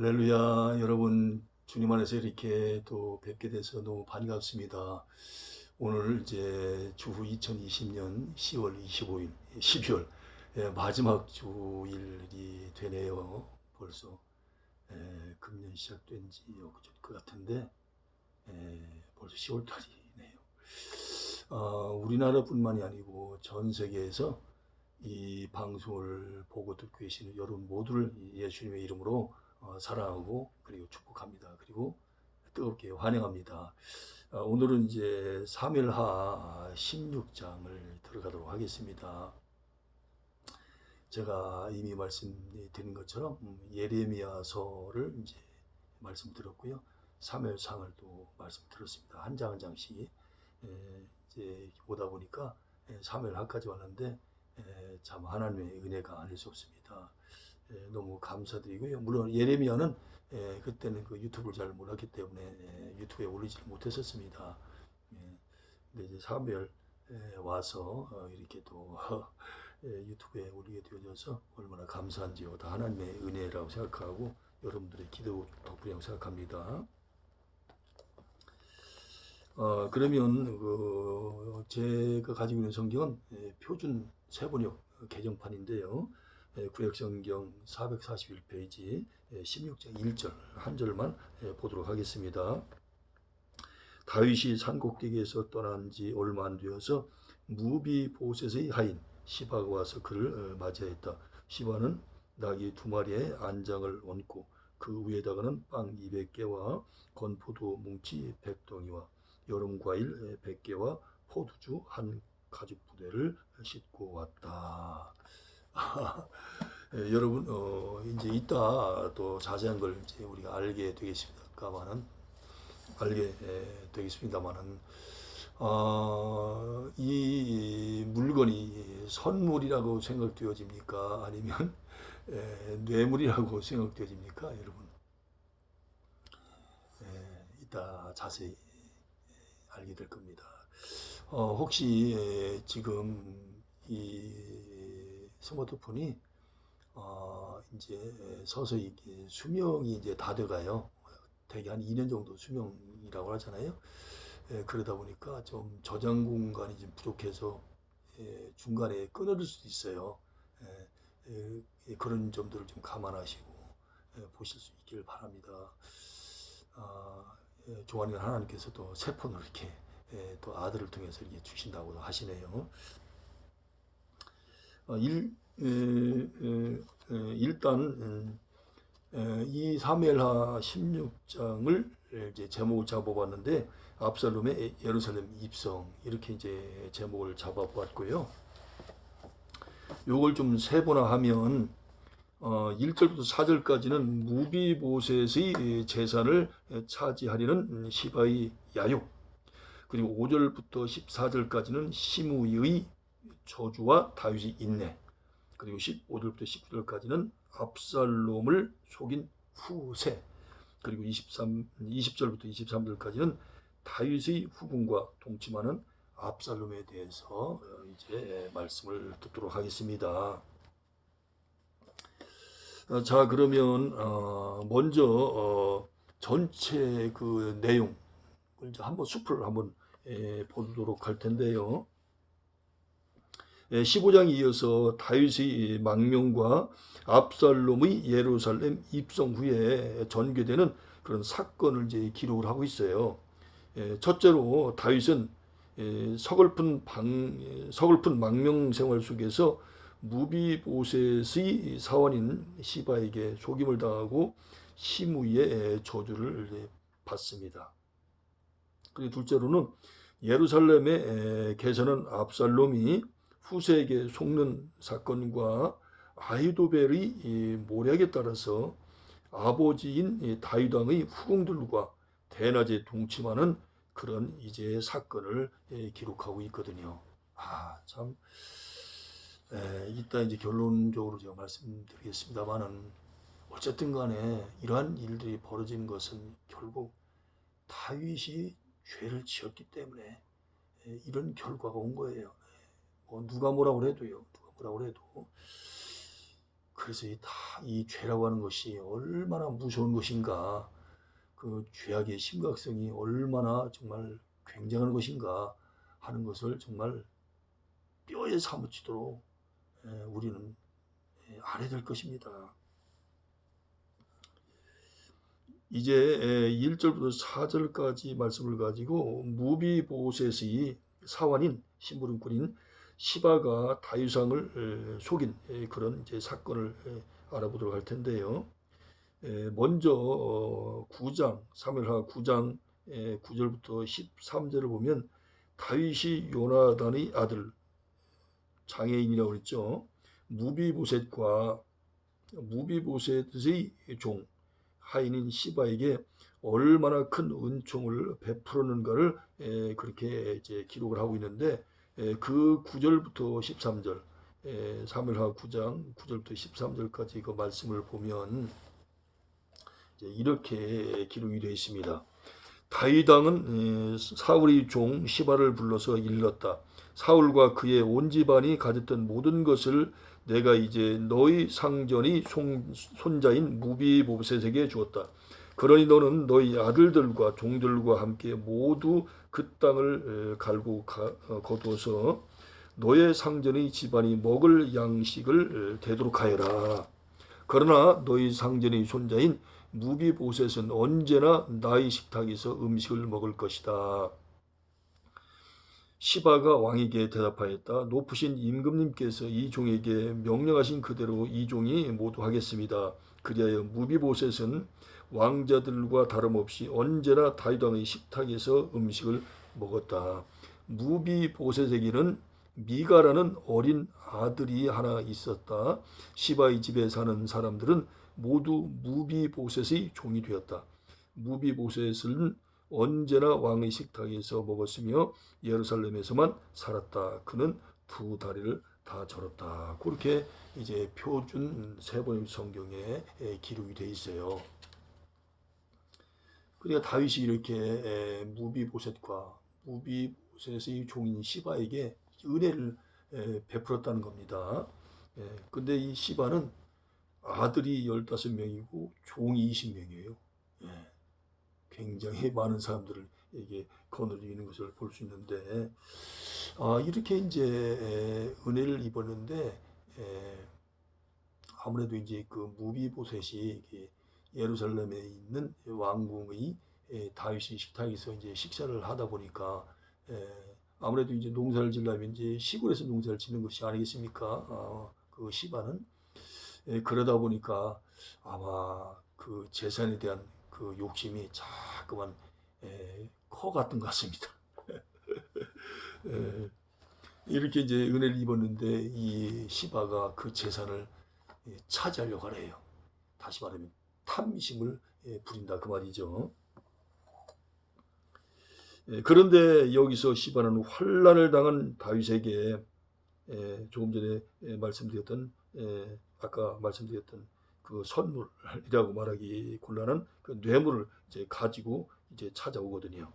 할렐루야, 여러분, 주님 안에서 이렇게 또 뵙게 돼서 너무 반갑습니다. 오늘 이제 주후 2020년 10월 25일, 12월 마지막 주일이 되네요. 벌써 금년 시작된 지 엊그제 것 같은데 벌써 10월 달이네요. 우리나라뿐만이 아니고 전 세계에서 이 방송을 보고 듣고 계시는 여러분 모두를 예수님의 이름으로 사랑하고 그리고 축복합니다. 그리고 뜨겁게 환영합니다. 오늘은 이제 사무엘하 16장을 들어가도록 하겠습니다. 제가 이미 말씀드린 것처럼 예레미야서를 이제 말씀드렸고요. 사무엘상을 또 말씀드렸습니다. 한 장 한 장씩 이제 보다 보니까 사무엘하까지 왔는데 참 하나님의 은혜가 아닐 수 없습니다. 너무 감사드리고요. 물론 예레미야는 그때는 그 유튜브를 잘 몰랐기 때문에 유튜브에 올리지 못했었습니다. 근데 이제 사무엘 와서 이렇게 또 유튜브에 올리게 되어져서 얼마나 감사한지요. 다 하나님의 은혜라고 생각하고 여러분들의 기도 덕분이라고 생각합니다. 그러면 제가 가지고 있는 성경은 표준 세번역 개정판인데요. 구약성경 441페이지 16장 1절 한 절만 보도록 하겠습니다. 다윗이 산꼭대기에서 떠난 지 얼마 안 되어서 무비보셋의 하인 시바가 와서 그를 맞이하였다. 시바는 나귀 2마리에 안장을 얹고 그 위에다가는 빵 200개와 건포도 뭉치 100덩이와 여름과일 100개와 포도주 한 가죽 부대를 싣고 왔다. 여러분 이제 이따 또 자세한 걸 이제 우리가 알게 되겠습니다만은 이 물건이 선물이라고 생각되어집니까? 아니면 뇌물이라고 생각되어집니까? 여러분 이따 자세히 알게 될 겁니다. 혹시 지금 이 스마트폰이 이제 서서히 수명이 이제 다 돼가요. 대개 한 2년 정도 수명이라고 하잖아요. 그러다 보니까 좀 저장 공간이 좀 부족해서 중간에 끊어질 수도 있어요. 그런 점들을 좀 감안하시고 보실 수 있기를 바랍니다. 조한이 하나님께서 또 새 폰을 이렇게 또 아들을 통해서 이렇게 주신다고 하시네요. 일단 이 사무엘하 16장을 이제 제목을 잡아봤는데 압살롬의 예루살렘 입성 이렇게 이제 제목을 잡아봤고요. 요걸 좀 세분화하면 1절부터 4절까지는 무비보셋의 재산을 차지하려는 시바의 야욕, 그리고 5절부터 14절까지는 시므이의 저주와 다윗의 인내, 그리고 15절부터 19절까지는 압살롬을 속인 후세, 그리고 20절부터 23절까지는 다윗의 후궁과 동침하는 압살롬에 대해서 이제 말씀을 듣도록 하겠습니다. 자, 그러면 먼저 전체 그 내용을 이제 한번 숲을 한번 보도록 할 텐데요. 15장에 이어서 다윗의 망명과 압살롬의 예루살렘 입성 후에 전개되는 그런 사건을 이제 기록을 하고 있어요. 첫째로 다윗은 서글픈 망명 생활 속에서 무비보셋의 사원인 시바에게 속임을 당하고 시므이의 저주를 받습니다. 그리고 둘째로는 예루살렘에 계서는 압살롬이 후세에게 속는 사건과 아히도벨의 모략에 따라서 아버지인 다윗 왕의 후궁들과 대낮에 동침하는 그런 이제 사건을 기록하고 있거든요. 참 이따 이제 결론적으로 제가 말씀드리겠습니다만은 어쨌든 간에 이러한 일들이 벌어지는 것은 결국 다윗이 죄를 지었기 때문에 이런 결과가 온 거예요. 뭐 누가 뭐라고 해도요. 누가 뭐라고 해도 그래서 이 죄라고 하는 것이 얼마나 무서운 것인가, 그 죄악의 심각성이 얼마나 정말 굉장한 것인가 하는 것을 정말 뼈에 사무치도록 우리는 알아야 될 것입니다. 이제 1절부터 4절까지 말씀을 가지고 무비보셋의 사환인 심부름꾼인 시바가 다윗왕을 속인 그런 이제 사건을 알아보도록 할 텐데요. 먼저 9장 사무엘하 9장 9절부터 13절을 보면 다윗이 요나단의 아들 장애인이라고 그랬죠. 무비보셋과 무비보셋의 종 하인인 시바에게 얼마나 큰 은총을 베풀었는가를 그렇게 이제 기록을 하고 있는데, 그 9절부터 13절 사무엘하 9장 9절부터 13절까지 그 말씀을 보면 이제 이렇게 기록이 되어 있습니다. 다윗 왕은 사울의 종 시바를 불러서 일렀다. 사울과 그의 온 집안이 가졌던 모든 것을 내가 이제 너희 상전의 손자인 무비보셋에게 주었다. 그러니 너는 너희 아들들과 종들과 함께 모두 그 땅을 갈고 거두어서 너의 상전의 집안이 먹을 양식을 되도록 하여라. 그러나 너희 상전의 손자인 무비보셋은 언제나 나의 식탁에서 음식을 먹을 것이다. 시바가 왕에게 대답하였다. 높으신 임금님께서 이 종에게 명령하신 그대로 이 종이 모두 하겠습니다. 그리하여 무비보셋은 왕자들과 다름없이 언제나 다윗 왕의 식탁에서 음식을 먹었다. 무비보셋에게는 미가라는 어린 아들이 하나 있었다. 시바의 집에 사는 사람들은 모두 무비보셋의 종이 되었다. 무비보셋은 언제나 왕의 식탁에서 먹었으며 예루살렘에서만 살았다. 그는 두 다리를 다 절었다. 그렇게 이제 표준 세번역 성경에 기록이 되어 있어요. 그러니까 다윗이 이렇게 무비보셋의 종인 시바에게 은혜를 베풀었다는 겁니다. 근데 이 시바는 아들이 15명이고 종이 20명이에요. 굉장히 많은 사람들에게 거느리는 것을 볼 수 있는데, 이렇게 이제 은혜를 입었는데, 아무래도 이제 그 무비보셋이 예루살렘에 있는 왕궁의 다윗의 식탁에서 이제 식사를 하다 보니까, 아무래도 이제 농사를 지려면 이제 시골에서 농사를 짓는 것이 아니겠습니까? 그 시바는 그러다 보니까 아마 그 재산에 대한 그 욕심이 자꾸만 커갔던 것 같습니다. 이렇게 이제 은혜를 입었는데 이 시바가 그 재산을 차지하려고 하래요. 다시 말하면 탐심을 부린다 그 말이죠. 그런데 여기서 시바는 환난을 당한 다윗에게 조금 전에 말씀드렸던 아까 말씀드렸던 그 선물이라고 말하기 곤란한 그 뇌물을 이제 가지고 이제 찾아오거든요.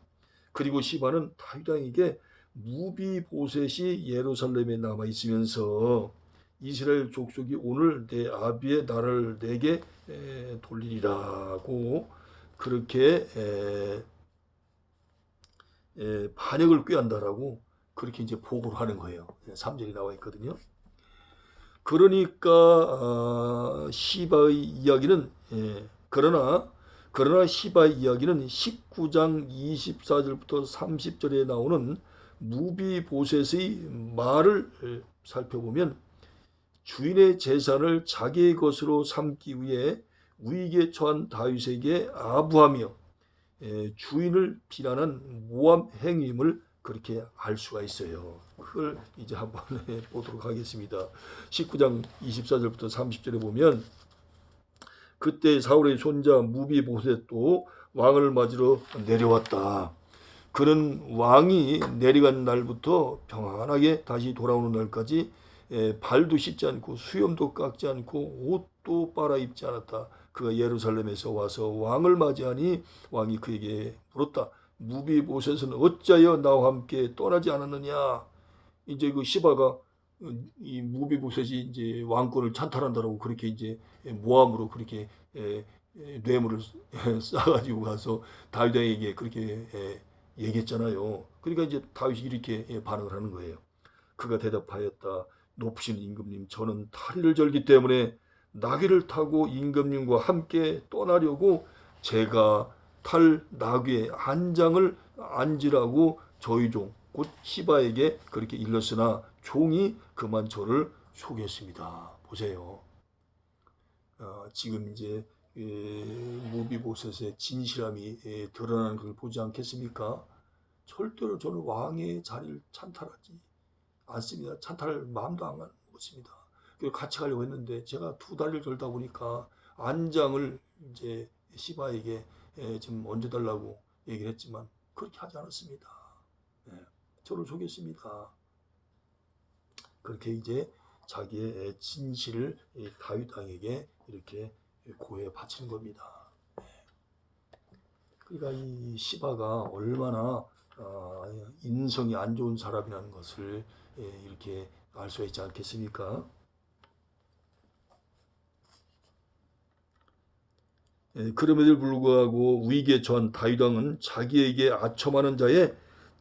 그리고 시바는 다윗 왕에게 무비보셋이 예루살렘에 남아 있으면서 이스라엘 족속이 오늘 내 아비의 나라를 내게 돌리리라고 그렇게 반역을 꾀한다라고 그렇게 이제 보고를 하는 거예요. 3절이 나와 있거든요. 그러니까 시바의 이야기는 그러나 시바의 이야기는 19장 24절부터 30절에 나오는 무비보셋의 말을 살펴보면 주인의 재산을 자기의 것으로 삼기 위해 위기에 처한 다윗에게 아부하며 주인을 비난한 모함 행위임을 그렇게 알 수가 있어요. 그걸 이제 한번 보도록 하겠습니다. 19장 24절부터 30절에 보면 그때 사울의 손자 무비보셋도 왕을 맞으러 내려왔다. 그는 왕이 내려간 날부터 평안하게 다시 돌아오는 날까지 발도 씻지 않고 수염도 깎지 않고 옷도 빨아 입지 않았다. 그가 예루살렘에서 와서 왕을 맞이하니 왕이 그에게 물었다. 무비보셋은 어찌하여 나와 함께 떠나지 않았느냐? 이제 그 시바가 이 무비보셋이 이제 왕권을 찬탈한다라고 그렇게 이제 모함으로 그렇게 뇌물을 싸가지고 가서 다윗에게 그렇게 얘기했잖아요. 그러니까 이제 다윗이 이렇게 반응을 하는 거예요. 그가 대답하였다. 높으신 임금님, 저는 다리를 절기 때문에 나귀를 타고 임금님과 함께 떠나려고 제가 탈 나귀의 안장을 앉으라고 저희 종 곧 시바에게 그렇게 일렀으나 종이 그만 저를 속였습니다. 보세요. 지금 이제 무비보셋의 진실함이 드러나는 걸 보지 않겠습니까? 절대로 저는 왕의 자리를 찬탈하지 않습니다. 찬탈할 마음도 안 먹었습니다. 그리고 같이 가려고 했는데 제가 두 다리를 절다 보니까 안장을 이제 시바에게 좀 얹어달라고 얘기를 했지만 그렇게 하지 않았습니다. 저를 속였습니다. 그렇게 이제 자기의 진실을 다윗 왕에게 이렇게 고해 바치는 겁니다. 그러니까 이 시바가 얼마나 인성이 안 좋은 사람이라는 것을 이렇게 알 수 있지 않겠습니까? 그럼에도 불구하고 위기에 처한 다윗 왕은 자기에게 아첨하는 자의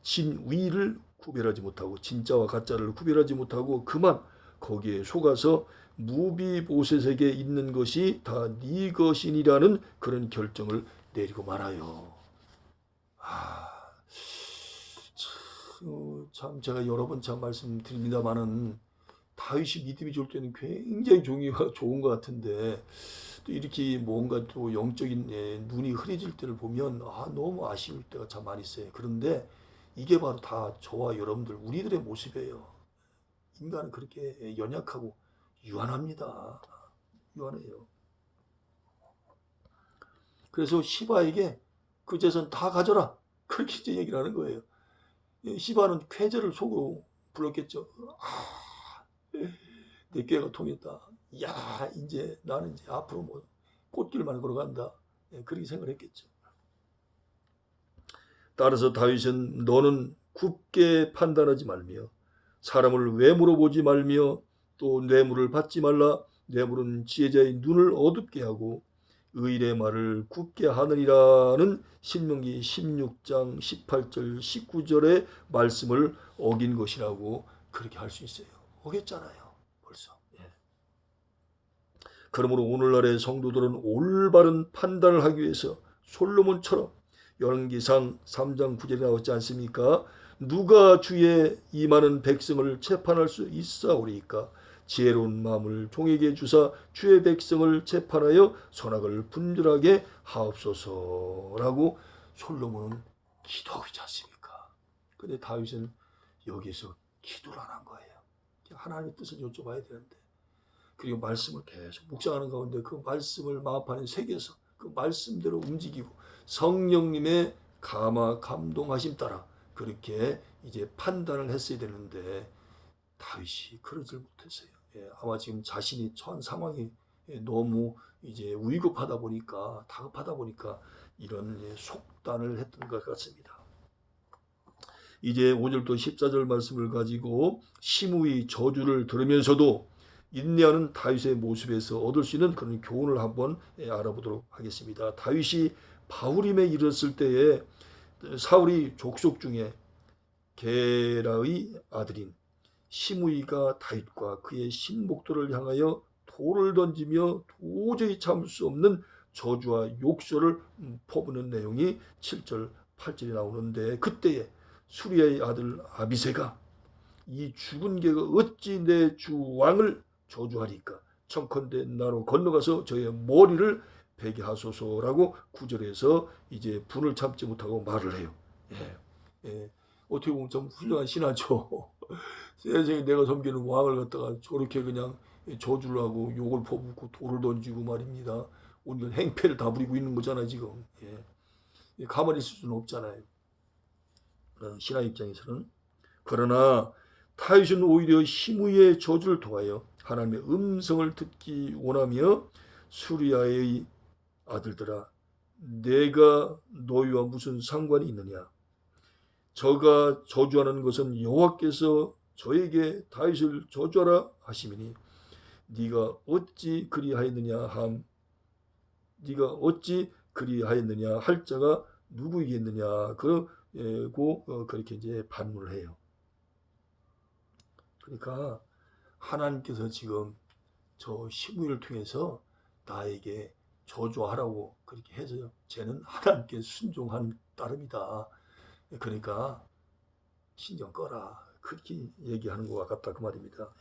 진위를 구별하지 못하고 진짜와 가짜를 구별하지 못하고 그만 거기에 속아서 무비보셋에게 있는 것이 다 네 것이니라는 그런 결정을 내리고 말아요. 참 제가 여러 번 참 말씀드립니다만은 다윗이 믿음이 좋을 때는 굉장히 좋은 것 같은데 또 이렇게 뭔가 또 영적인 눈이 흐려질 때를 보면 너무 아쉬울 때가 참 많이 있어요. 그런데 이게 바로 다 저와 여러분들 우리들의 모습이에요. 인간은 그렇게 연약하고 유한합니다. 유한해요. 그래서 시바에게 그 재산 다 가져라. 그렇게 이제 얘기를 하는 거예요. 시바는 쾌재를 속으로 불렀겠죠. 내 꾀가 통했다. 야, 이제 나는 이제 앞으로 뭐 꽃길만 걸어간다. 그렇게 생각했겠죠. 따라서 다윗은 너는 굽게 판단하지 말며 사람을 외모로 보지 말며 또 뇌물을 받지 말라. 뇌물은 지혜자의 눈을 어둡게 하고 의인의 말을 굽게 하느니라는 신명기 16장 18절 19절의 말씀을 어긴 것이라고 그렇게 할 수 있어요. 어겼잖아요. 벌써. 그러므로 오늘날의 성도들은 올바른 판단을 하기 위해서 솔로몬처럼 열왕기상 3장 9절에 나오지 않습니까? 누가 주의 이 많은 백성을 재판할 수 있사오리이까? 지혜로운 마음을 종에게 주사 주의 백성을 재판하여 선악을 분별하게 하옵소서라고 솔로몬은 기도하고 있지 않습니까? 근데 다윗은 여기서 기도를 안 한 거예요. 하나님의 뜻을 여쭤봐야 되는데 그리고 말씀을 계속 묵상하는 가운데 그 말씀을 마음판에 새겨서 그 말씀대로 움직이고 성령님의 감동하심 따라 그렇게 이제 판단을 했어야 되는데 다윗이 그러질 못했어요. 아마 지금 자신이 처한 상황이 너무 이제 위급하다 보니까 다급하다 보니까 이런 속단을 했던 것 같습니다. 이제 5절부터 14절 말씀을 가지고 시므의 저주를 들으면서도 인내하는 다윗의 모습에서 얻을 수 있는 그런 교훈을 한번 알아보도록 하겠습니다. 다윗이 바후림에 이르렀을 때에 사울이 족속 중에 게라의 아들인 시므이가 다윗과 그의 신복들을 향하여 돌을 던지며 도저히 참을 수 없는 저주와 욕설을 퍼부는 내용이 7절 8절에 나오는데 그때에 수리아의 아들 아비새가 이 죽은 개가 어찌 내 주 왕을 저주하리까 청컨대 나로 건너가서 저의 머리를 베게 하소서라고 구절에서 이제 분을 참지 못하고 말을 해요. 어떻게 보면 좀 훌륭한 신하죠. 세상에 내가 섬기는 왕을 갖다가 저렇게 그냥 저주를 하고 욕을 퍼붓고 돌을 던지고 말입니다. 오늘 행패를 다 부리고 있는 거잖아요 지금. 가만히 있을 수는 없잖아요. 신하 입장에서는. 그러나 다윗은 오히려 시므이의 저주를 통하여 하나님의 음성을 듣기 원하며 수리아의 아들들아 내가 너희와 무슨 상관이 있느냐 저가 저주하는 것은 여호와께서 저에게 다윗을 저주하라 하시미니 네가 어찌 그리하였느냐 할 자가 누구이겠느냐 그러고 그렇게 이제 반문을 해요. 그러니까 하나님께서 지금 저 시므이를 통해서 나에게 저주하라고 그렇게 해서 쟤는 하나님께 순종한 따름이다. 그러니까 신경 꺼라. 그렇게 얘기하는 것 같다 그 말입니다.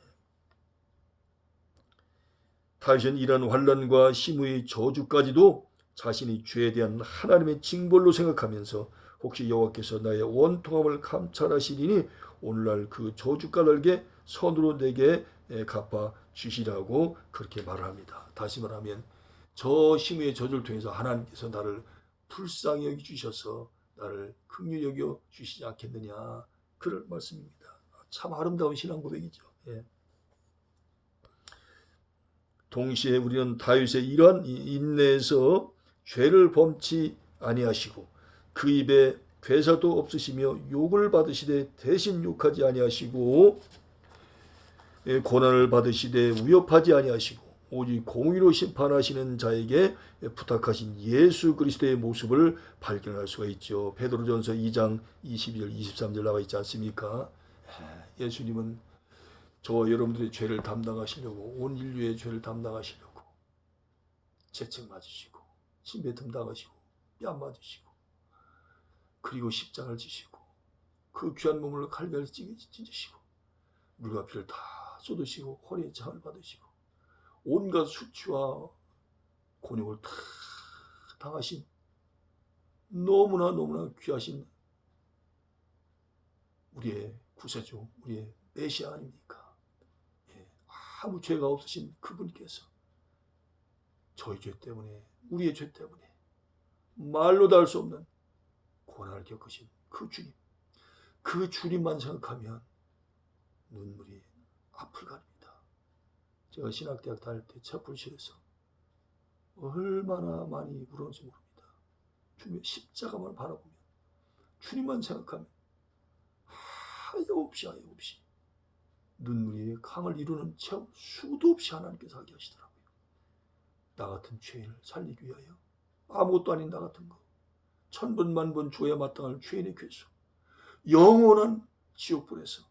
다윗은 이런 환난과 시므이의 저주까지도 자신이 죄에 대한 하나님의 징벌로 생각하면서 혹시 여호와께서 나의 원통함을 감찰하시리니 오늘날 그 저주가들에게 선으로 내게 갚아 주시라고 그렇게 말을 합니다. 다시 말하면 저 시므이의 저주를 통해서 하나님께서 나를 불쌍히 여기 주셔서 나를 긍휼히 여겨 주시지 않겠느냐 그럴 말씀입니다. 참 아름다운 신앙 고백이죠. 예. 동시에 우리는 다윗의 이러한 인내에서 죄를 범치 아니하시고 그 입에 괴사도 없으시며 욕을 받으시되 대신 욕하지 아니하시고 고난을 받으시되 위협하지 아니하시고 오직 공의로 심판하시는 자에게 부탁하신 예수 그리스도의 모습을 발견할 수가 있죠. 베드로전서 2장 22절 23절 나와 있지 않습니까? 예수님은 저와 여러분들의 죄를 담당하시려고 온 인류의 죄를 담당하시려고 채찍 맞으시고 침뱉음 당하시고 뺨 맞으시고 그리고 십자가를 지시고 그 귀한 몸을 칼날에 찢으시고 물과 피를 다 쏟으시고 허리에 장을 받으시고 온갖 수치와 곤욕을 다 당하신 너무나 귀하신 우리의 구세주, 우리의 메시아 아닙니까? 예, 아무 죄가 없으신 그분께서 저희 죄 때문에, 우리의 죄 때문에 말로 다 할 수 없는 고난을 겪으신 그 주님, 그 주님만 생각하면 눈물이 앞을 가립니다. 제가 신학대학 다닐 때 첩불실에서 얼마나 많이 울었는지 모릅니다. 주님의 십자가만 바라보면, 주님만 생각하면 하여없이 눈물이 강을 이루는 체험 수도 없이 하나님께서 하게 하시더라고요. 나 같은 죄인을 살리기 위하여 아무것도 아닌 나 같은 거 천번만번 죽어야 마땅할 죄인의 괴수, 영원한 지옥불에서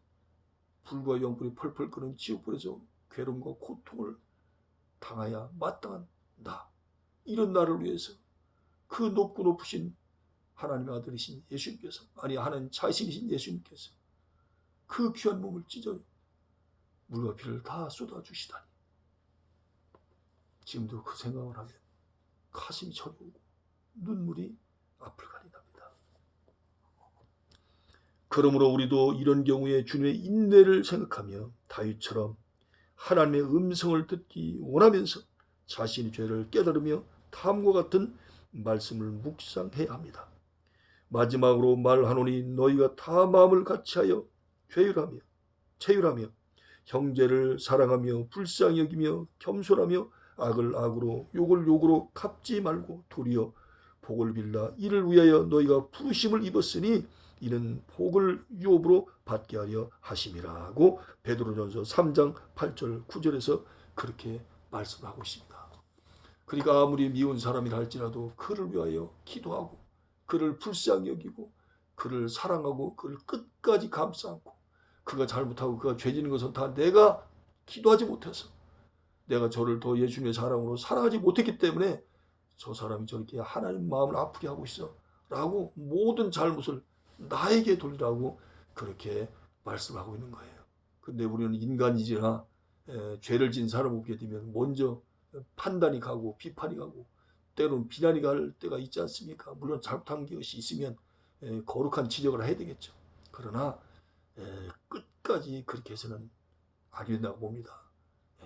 불과 영불이 펄펄 끓는 지옥불에서 괴로움과 고통을 당하여 마땅한 나, 이런 나를 위해서 그 높고 높으신 하나님의 아들이신 예수님께서, 아니 하나님 자신이신 예수님께서 그 귀한 몸을 찢어 물과 피를 다 쏟아주시다니, 지금도 그 생각을 하면 가슴이 저리오고 눈물이 앞을 가린답니다. 그러므로 우리도 이런 경우에 주님의 인내를 생각하며 다윗처럼 하나님의 음성을 듣기 원하면서 자신의 죄를 깨달으며 다음과 같은 말씀을 묵상해야 합니다. 마지막으로 말하노니 너희가 다 마음을 같이하여 체휼하며 형제를 사랑하며 불쌍히 여기며 겸손하며 악을 악으로 욕을 욕으로 갚지 말고 도리어 복을 빌라. 이를 위하여 너희가 부르심을 입었으니 이는 복을 유업으로 받게 하려 하심이라고 베드로전서 3장 8절 9절에서 그렇게 말씀하고 있습니다. 그러니까 아무리 미운 사람이라 할지라도 그를 위하여 기도하고 그를 불쌍히 여기고 그를 사랑하고 그를 끝까지 감싸 안고, 그가 잘못하고 그가 죄지는 것은 다 내가 기도하지 못해서, 내가 저를 더 예수님의 사랑으로 사랑하지 못했기 때문에 저 사람이 저렇게 하나님 마음을 아프게 하고 있어 라고 모든 잘못을 나에게 돌리라고 그렇게 말씀하고 있는 거예요. 근데 우리는 인간이지라 죄를 지은 사람 보게 되면 먼저 판단이 가고 비판이 가고 때로는 비난이 갈 때가 있지 않습니까? 물론 잘못한 것이 있으면 거룩한 지적을 해야 되겠죠. 그러나 끝까지 그렇게 해서는 안 된다고 봅니다.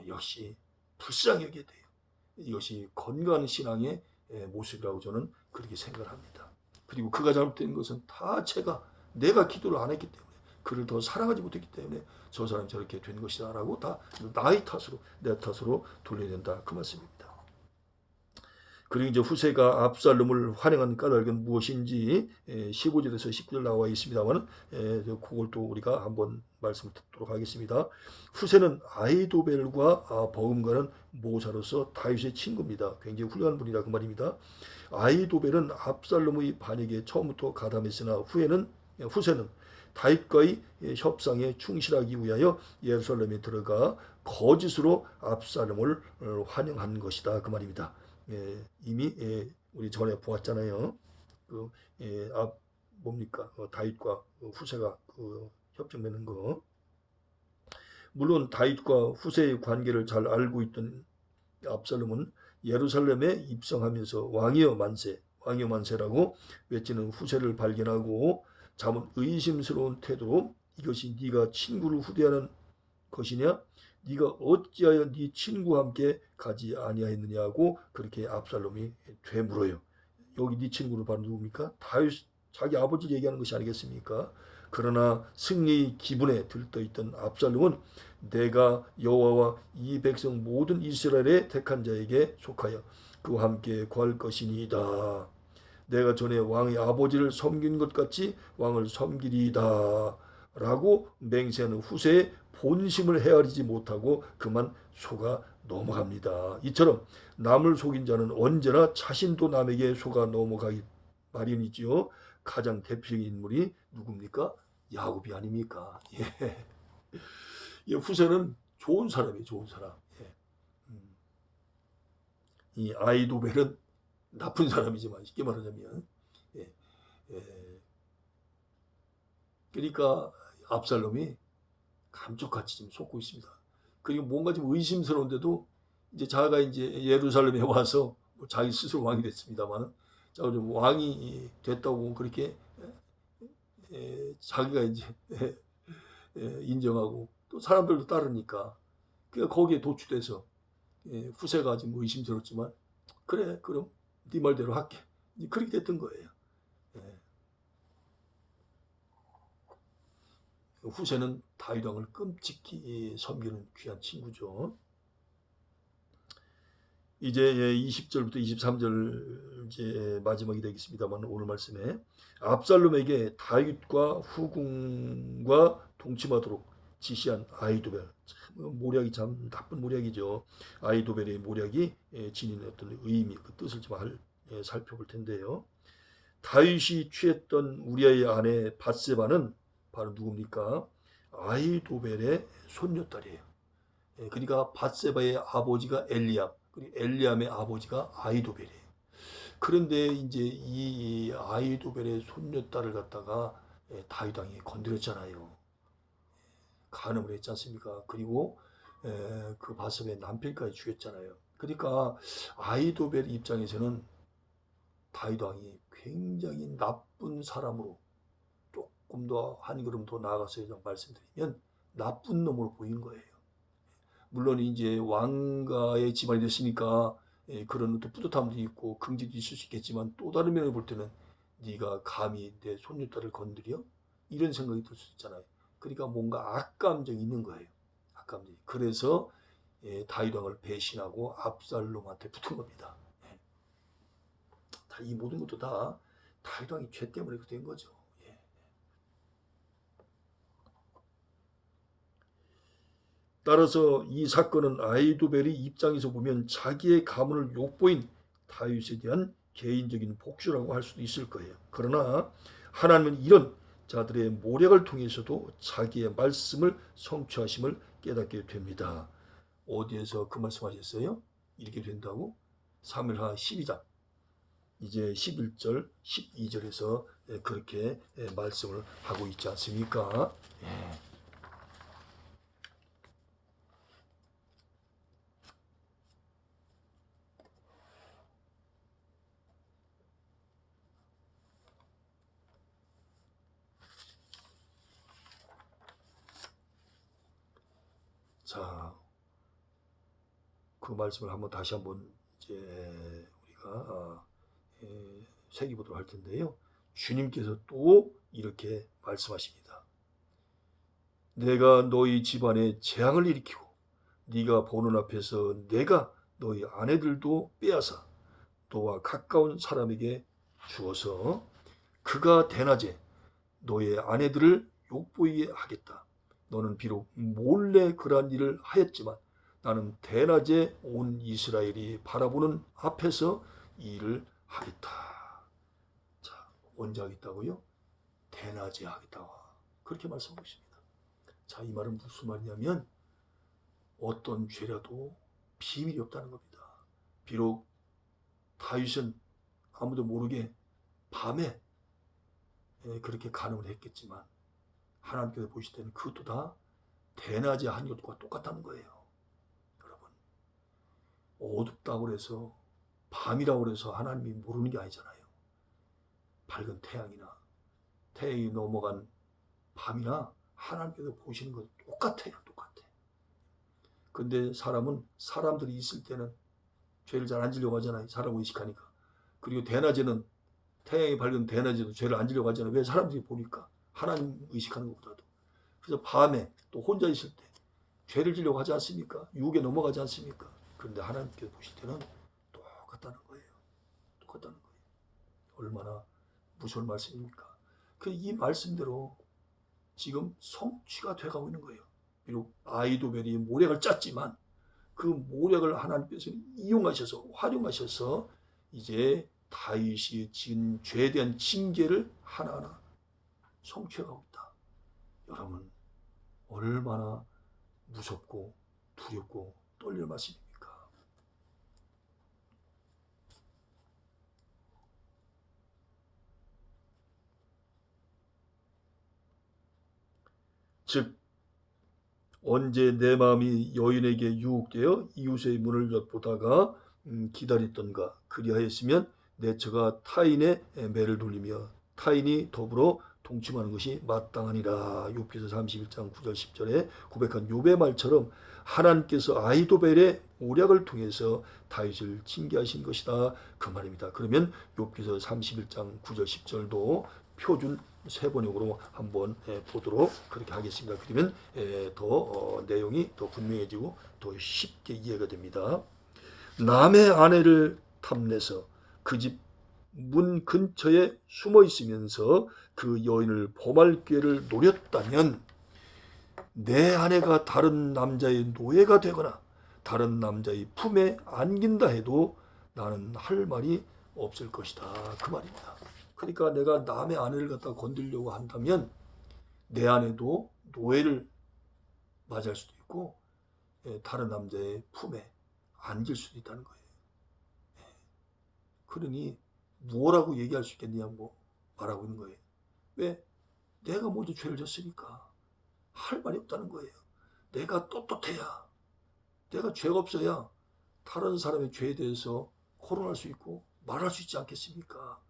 역시 불쌍히 여겨야 돼요. 이것이 건강한 신앙의 모습이라고 저는 그렇게 생각을 합니다. 그리고 그가 잘못된 것은 다 내가 기도를 안 했기 때문에, 그를 더 사랑하지 못했기 때문에 저 사람이 저렇게 된 것이다 라고 다 나의 탓으로, 내 탓으로 돌려야 된다, 그 말씀입니다. 그리고 이제 후세가 압살롬을 환영한 까닭은 무엇인지 15절에서 19절 나와 있습니다만 그걸 또 우리가 한번 말씀을 듣도록 하겠습니다. 후세는 아히도벨과 버금가는 모사로서 다윗의 친구입니다. 굉장히 훌륭한 분이다 그 말입니다. 아히도벨은 압살롬의 반역에 처음부터 가담했으나 후세는 다윗과의 협상에 충실하기 위하여 예루살렘에 들어가 거짓으로 압살롬을 환영한 것이다 그 말입니다. 이미 우리 전에 보았잖아요. 그 뭡니까 다윗과 후세가 그 협정 맺는 거. 물론 다윗과 후세의 관계를 잘 알고 있던 압살롬은 예루살렘에 입성하면서 왕이여 만세라고 외치는 후세를 발견하고 잠은 의심스러운 태도로 이것이 네가 친구를 후대하는 것이냐? 네가 어찌하여 네 친구와 함께 가지 아니하였느냐고 그렇게 압살롬이 되물어요. 여기 네 친구는 바로 누굽니까? 다윗 자기 아버지를 얘기하는 것이 아니겠습니까? 그러나 승리의 기분에 들떠있던 압살롬은 내가 여호와와 이 백성 모든 이스라엘의 택한 자에게 속하여 그와 함께 구할 것이니이다. 내가 전에 왕의 아버지를 섬긴 것 같이 왕을 섬기리이다. 라고 맹세하는 후세의 본심을 헤아리지 못하고 그만 속아 넘어갑니다. 이처럼 남을 속인 자는 언제나 자신도 남에게 속아 넘어가기 마련이지요. 가장 대표적인 인물이 누굽니까? 야곱이 아닙니까? 예. 후세는 좋은 사람이에요. 좋은 사람. 예. 이 아히도벨은 나쁜 사람이지만 쉽게 말하자면 그러니까 압살롬이 감쪽같이 지금 속고 있습니다. 그리고 뭔가 좀 의심스러운데도 이제 자가 이제 예루살렘에 와서 뭐 자기 스스로 왕이 됐습니다만 자가 좀 왕이 됐다고 그렇게 자기가 이제 인정하고 또 사람들도 따르니까 그러니까 거기에 도취돼서 후세가 좀 의심스럽지만 그래 그럼 네 말대로 할게 그렇게 됐던 거예요. 후세는 다윗 왕을 끔찍히 섬기는 귀한 친구죠. 이제 20절부터 23절 이제 마지막이 되겠습니다만 오늘 말씀에 압살롬에게 다윗과 후궁과 동침하도록 지시한 아히도벨, 참 모략이 참 나쁜 모략이죠. 아히도벨의 모략이 지닌 어떤 의미, 그 뜻을 좀 살펴볼 텐데요. 다윗이 취했던 우리아의 아내 밧세바는 바로 누굽니까? 아히도벨의 손녀딸이에요. 그러니까 밧세바의 아버지가 엘리압, 그리고 엘리압의 아버지가 아히도벨이에요. 그런데 이제 이 아히도벨의 손녀딸을 갖다가 다윗 왕이 건드렸잖아요. 간음을 했지 않습니까? 그리고 그 밧세바의 남편까지 죽였잖아요. 그러니까 아히도벨 입장에서는 다윗 왕이 굉장히 나쁜 사람으로 조금 더 한 걸음 더 나아가서 말씀드리면 나쁜 놈으로 보인 거예요. 물론 이제 왕가의 집안이 됐으니까 그런 또 뿌듯함도 있고 긍지도 있을 수 있겠지만 또 다른 면을 볼 때는 네가 감히 내 손녀딸을 건드려? 이런 생각이 들 수 있잖아요. 그러니까 뭔가 악감정이 있는 거예요. 악감정이. 그래서 다윗 왕을 배신하고 압살롬한테 붙은 겁니다. 이 모든 것도 다 다윗 왕이 죄 때문에 된 거죠. 따라서 이 사건은 아히도벨의 입장에서 보면 자기의 가문을 욕보인 다윗에 대한 개인적인 복수라고 할 수도 있을 거예요. 그러나 하나님은 이런 자들의 모략을 통해서도 자기의 말씀을 성취하심을 깨닫게 됩니다. 어디에서 그 말씀하셨어요? 이렇게 된다고? 사무엘하 12장 이제 11절 12절에서 그렇게 말씀을 하고 있지 않습니까? 자, 그 말씀을 다시 한번 이제 우리가 새기보도록 할 텐데요. 주님께서 또 이렇게 말씀하십니다. 내가 너희 집안에 재앙을 일으키고 네가 보는 앞에서 내가 너희 아내들도 빼앗아 너와 가까운 사람에게 주어서 그가 대낮에 너의 아내들을 욕보이게 하겠다. 너는 비록 몰래 그러한 일을 하였지만 나는 대낮에 온 이스라엘이 바라보는 앞에서 이 일을 하겠다. 자, 언제 하겠다고요? 대낮에 하겠다고 그렇게 말씀하고 있습니다. 자, 이 말은 무슨 말이냐면 어떤 죄라도 비밀이 없다는 겁니다. 비록 다윗은 아무도 모르게 밤에 그렇게 간음을 했겠지만 하나님께서 보실 때는 그것도 다 대낮에 한 것과 똑같다는 거예요. 여러분, 어둡다고 해서 밤이라고 해서 하나님이 모르는 게 아니잖아요. 밝은 태양이나 태양이 넘어간 밤이나 하나님께서 보시는 건 똑같아요. 똑같아. 근데 사람은 사람들이 있을 때는 죄를 잘 안 지려고 하잖아요. 사람 의식하니까. 그리고 대낮에는 태양이 밝은 대낮에도 죄를 안 지려고 하잖아요. 왜? 사람들이 보니까. 하나님 의식하는 것보다도. 그래서 밤에 또 혼자 있을 때 죄를 지려고 하지 않습니까? 유혹에 넘어가지 않습니까? 그런데 하나님께서 보실 때는 똑같다는 거예요. 똑같다는 거예요. 얼마나 무서운 말씀입니까? 이 말씀대로 지금 성취가 돼가고 있는 거예요. 비록 아이도벨이 모략을 짰지만 그 모략을 하나님께서 이용하셔서 활용하셔서 이제 다윗이 지은 죄에 대한 징계를 하나하나 성취해가고 있다. 여러분, 얼마나 무섭고 두렵고 떨릴 말씀입니까? 즉 언제 내 마음이 여인에게 유혹되어 이웃의 문을 엿보다가 기다렸던가 그리하였으면 내 처가 타인의 매를 돌리며 타인이 더불어 동침하는 것이 마땅하니라. 욥기서 31장 9절 10절에 고백한 욥의 말처럼 하나님께서 아히도벨의 모략을 통해서 다윗을 징계하신 것이다 그 말입니다. 그러면 욥기서 31장 9절 10절도 표준 세번역으로 한번 보도록 그렇게 하겠습니다. 그러면 더 내용이 더 분명해지고 더 쉽게 이해가 됩니다. 남의 아내를 탐내서 그 집 문 근처에 숨어 있으면서 그 여인을 범할 기회를 노렸다면 내 아내가 다른 남자의 노예가 되거나 다른 남자의 품에 안긴다 해도 나는 할 말이 없을 것이다 그 말입니다. 그러니까 내가 남의 아내를 갖다 건드리려고 한다면 내 아내도 노예를 맞을 수도 있고 다른 남자의 품에 안길 수도 있다는 거예요. 그러니 뭐라고 얘기할 수 있겠냐고 말하고 있는 거예요. 왜? 내가 먼저 죄를 졌으니까 할 말이 없다는 거예요. 내가 떳떳해야, 내가 죄가 없어야 다른 사람의 죄에 대해서 거론할 수 있고 말할 수 있지 않겠습니까?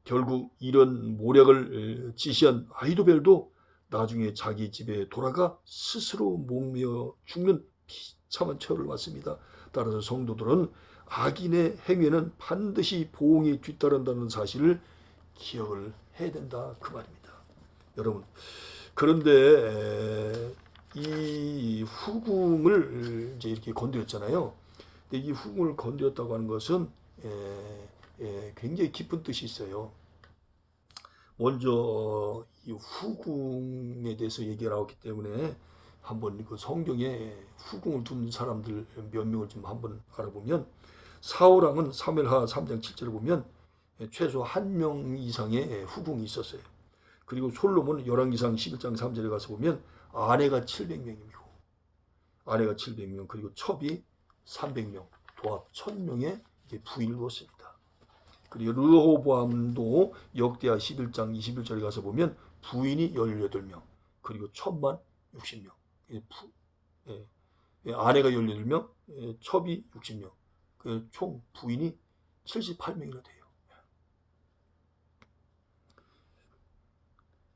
결국 이런 모략을 지시한 아히도벨도 나중에 자기 집에 돌아가 스스로 목매어 죽는 비참한 처를 맞습니다. 따라서 성도들은 악인의 행위에는 반드시 보응이 뒤따른다는 사실을 기억을 해야 된다 그 말입니다. 여러분, 그런데 이 후궁을 이제 이렇게 건드렸잖아요. 근데 이 후궁을 건드렸다고 하는 것은 굉장히 깊은 뜻이 있어요. 먼저 이 후궁에 대해서 얘기가 나왔기 때문에 한번 그 성경에 후궁을 둔 사람들 몇 명을 좀 한번 알아보면 사울왕은 사무엘하 3장 7절을 보면 최소 1명 이상의 후궁이 있었어요. 그리고 솔로몬은 열왕기상 11장 3절에 가서 보면 아내가 700명이고 아내가 700명 그리고 첩이 300명 도합 1000명의 부인을 두었습니다. 그리고 르호보암도 역대하 11장 21절에 가서 보면 부인이 18명 그리고 첩만 60명 아내가 18명 첩이 60명 총 부인이 78명이나 돼요.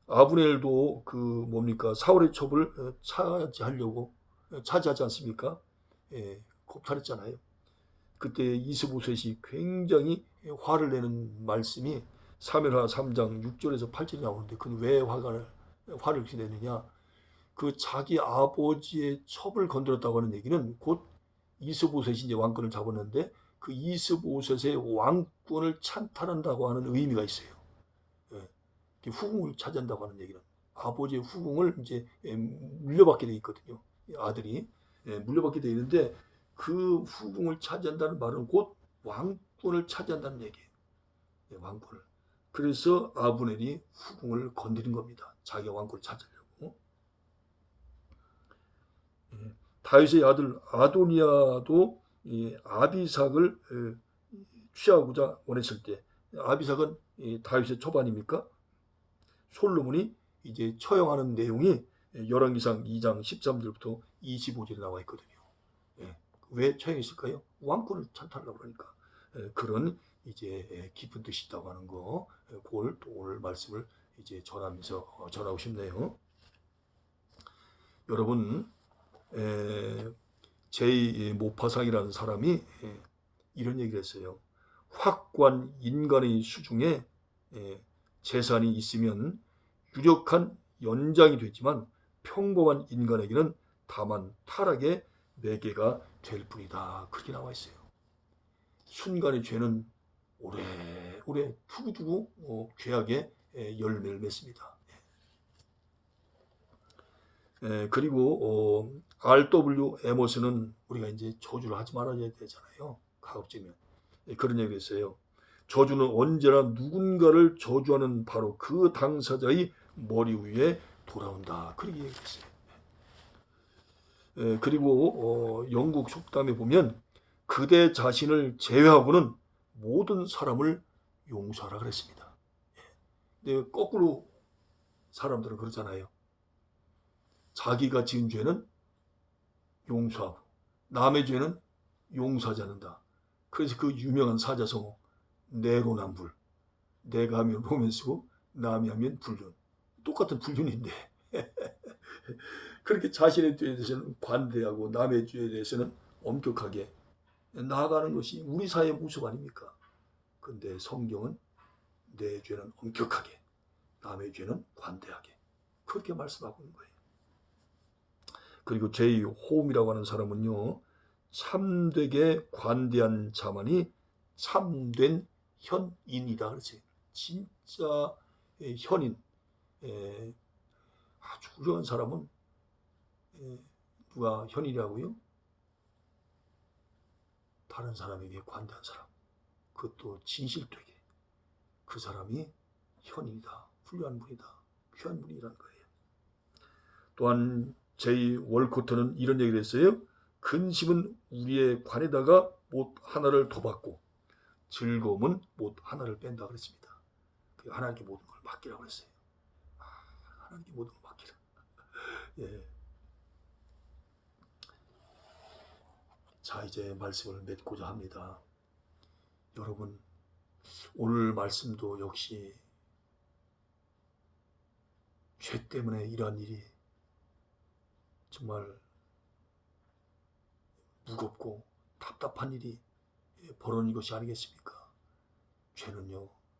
아브넬도 그 뭡니까 사울의 첩을 차지하지 않습니까? 겁탈했잖아요. 그때 이스보셋이 굉장히 화를 내는 말씀이 사무엘하 3장 6절에서 8절이 나오는데 그건 왜 화를 이렇게 내느냐? 그 자기 아버지의 첩을 건드렸다고 하는 얘기는 곧 이스보셋이 이제 왕권을 잡았는데 그 이스보셋의 왕권을 찬탈한다고 하는 의미가 있어요. 예, 후궁을 차지한다고 하는 얘기는 아버지의 후궁을 이제 물려받게 돼 있거든요. 아들이 물려받게 돼 있는데 그 후궁을 차지한다는 말은 곧 왕권을 차지한다는 얘기예요. 왕권을. 그래서 아브넬이 후궁을 건드린 겁니다. 자기가 왕권을 차지하려고. 다윗의 아들 아도니아도 아비삭을 취하고자 원했을 때, 아비삭은 다윗의 초반입니까? 솔로몬이 이제 처형하는 내용이 열왕기상 2장 13절부터 25절에 나와 있거든요. 왜 처형했을까요? 왕권을 찬탈하려고 그러니까. 그런 이제 깊은 뜻이 있다고 하는 거, 그걸 또 오늘 말씀을 이제 전하면서 전하고 싶네요. 여러분, 제이 모파상이라는 사람이 이런 얘기를 했어요. 확고한 인간의 수중에 재산이 있으면 유력한 연장이 되지만 평범한 인간에게는 다만 타락의 매개가 될 뿐이다. 그렇게 나와 있어요. 순간의 죄는 오래오래 두고두고 죄악의 열매를 맺습니다. 그리고 RW 에머스는 우리가 이제 저주를 하지 말아야 되잖아요. 가급적이면. 그런 얘기를 했어요. 저주는 언제나 누군가를 저주하는 바로 그 당사자의 머리 위에 돌아온다. 그렇게 얘기했어요. 그리고 영국 속담에 보면 그대 자신을 제외하고는 모든 사람을 용서하라 그랬습니다. 근데 거꾸로 사람들은 그러잖아요. 자기가 지은 죄는 용서하고 남의 죄는 용서하지 않는다. 그래서 그 유명한 사자성어 내로남불, 내가 하면 로맨스고 남이 하면 불륜. 똑같은 불륜인데 그렇게 자신의 죄에 대해서는 관대하고 남의 죄에 대해서는 엄격하게 나아가는 것이 우리 사회의 모습 아닙니까? 근데 성경은 내 죄는 엄격하게, 남의 죄는 관대하게 그렇게 말씀하고 있는 거예요. 그리고 제이 호음이라고 하는 사람은요, 참되게 관대한 자만이 참된 현인이다 그랬어요. 진짜 현인, 아주 훌륭한 사람은 누가 현인이라고요? 다른 사람에게 관대한 사람, 그것도 진실되게, 그 사람이 현인이다, 훌륭한 분이다, 귀한 분이라는 거예요. 또한 제이 월코트는 이런 얘기를 했어요. 근심은 우리의 관에다가 못 하나를 더 받고 즐거움은 못 하나를 뺀다 그랬습니다. 하나님께 모든 걸 맡기라고 그랬어요. 하나님께 모든 걸 맡기라. 예. 자, 이제 말씀을 맺고자 합니다. 여러분, 오늘 말씀도 역시 죄 때문에 이러한 일이 정말 무겁고 답답한 일이 벌어진 것이 아니겠습니까? 죄는요,